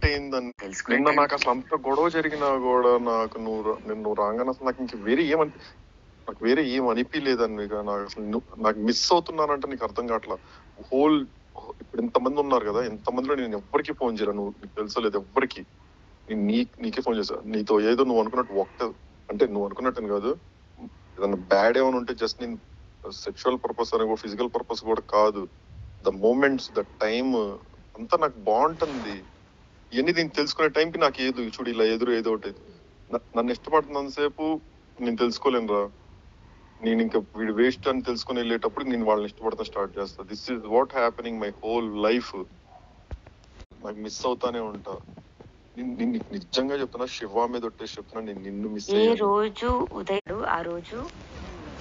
అయిందని. నిన్న నాకు అసలు అంత గొడవ జరిగినా కూడా నాకు నువ్వు రాగానే అసలు నాకు ఇంక నాకు వేరే ఏం అనిపించలేదని. నాకు అసలు నాకు మిస్ అవుతున్నానంటే నీకు అర్థం కావట్లా. ఇప్పుడు ఎంతమంది ఉన్నారు కదా, ఎంతమందిలో నేను ఎవ్వరికి ఫోన్ చేయను. నీకు తెలుసలేదు ఎవ్వరికి. నేను నీకే ఫోన్ చేశా. నీతో ఏదో నువ్వు అనుకున్నట్టు అంటే నువ్వు అనుకున్నట్టు కాదు, ఏదన్నా బ్యాడ్ ఏమైనా ఉంటే జస్ట్ నేను సెక్షువల్ పర్పస్ అని ఫిజికల్ పర్పస్ కూడా కాదు. ద మూమెంట్స్, ద టైమ్ అంతా నాకు బాగుంటుంది. ఇవన్నీ నేను తెలుసుకునే టైంకి నాకు చూడు ఇలా ఏదో ఒకటి నన్ను ఇష్టపడుతున్నంతసేపు నేను తెలుసుకోలేను రా. నేను ఇంకా వీడు వేస్ట్ అని తెలుసుకుని వెళ్ళేటప్పుడు నేను వాళ్ళని ఇష్టపడతా స్టార్ట్ చేస్తా. This is what happening my whole life. నాకు మిస్ అవుతానే ఉంటా. నేను నిజంగా చెప్తున్నా, శివ మీద ఒట్టేసి చెప్తున్నా, నేను నిన్ను మిస్ ఏ రోజు ఉదయం ఆ రోజు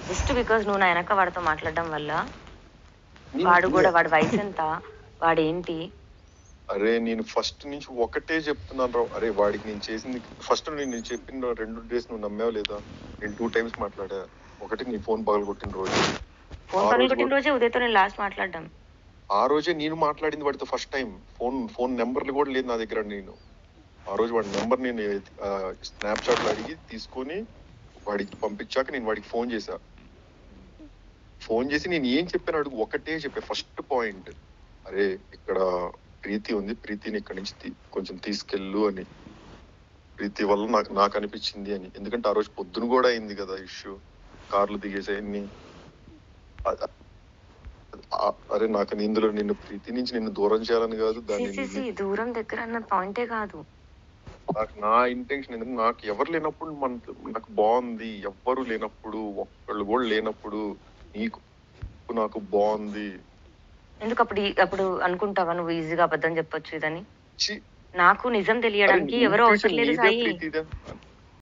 జస్ట్ బికాజ్ నువ్వు నా వెనక వాడితో మాట్లాడడం వల్ల, వాడు వయసు ఎంత, వాడేంటి. అరే నేను ఫస్ట్ నుంచి ఒకటే చెప్తున్నాను రా. అరే వాడికి నేను చేసింది ఫస్ట్ నేను చెప్పిన 2 days నువ్వు నమ్మావు లేదా? నేను 2 times మాట్లాడా. ఒకటి నీ ఫోన్ పగలగొట్టిన రోజే ఉదయ్తో నేను లాస్ట్ మాట్లాడడం. ఆ రోజే నేను మాట్లాడింది వాడితో ఫస్ట్ టైం. ఫోన్ నెంబర్లు కూడా లేదు నా దగ్గర. నేను ఆ రోజు వాడి నెంబర్ నేను స్నాప్చాట్ లో అడిగి తీసుకొని వాడికి పంపించాక నేను వాడికి ఫోన్ చేసి నేను ఏం చెప్పాను అడుగు. ఒకటే చెప్పా ఫస్ట్ పాయింట్, అరే ఇక్కడ ప్రీతి ఉంది, ప్రీతిని ఇక్కడ నుంచి కొంచెం తీసుకెళ్ళు అని. ప్రీతి వల్ల నాకు అనిపించింది అని. ఎందుకంటే ఆ రోజు పొద్దున కూడా అయింది కదా ఇష్యూ, కార్లు దిగేసాయన్ని. అరే నాకు ఇందులో నిన్ను ప్రీతి నుంచి నిన్ను దూరం చేయాలని కాదు, దాన్ని దూరం దగ్గర అన్న పాయింటే కాదు. నాకు నా ఇంటెన్షన్ ఎందుకంటే నాకు ఎవరు లేనప్పుడు నాకు బాగుంది. ఎవ్వరు లేనప్పుడు, ఒక్కళ్ళు కూడా లేనప్పుడు నాకు బాగుంది. ఎందుకు అప్పుడు అనుకుంటావా నువ్వు ఈజీగా అబద్ధం చెప్పొచ్చు ఇదని? నాకు నిజం తెలియడానికి ఎవరు అవసరం లేదు సాయి.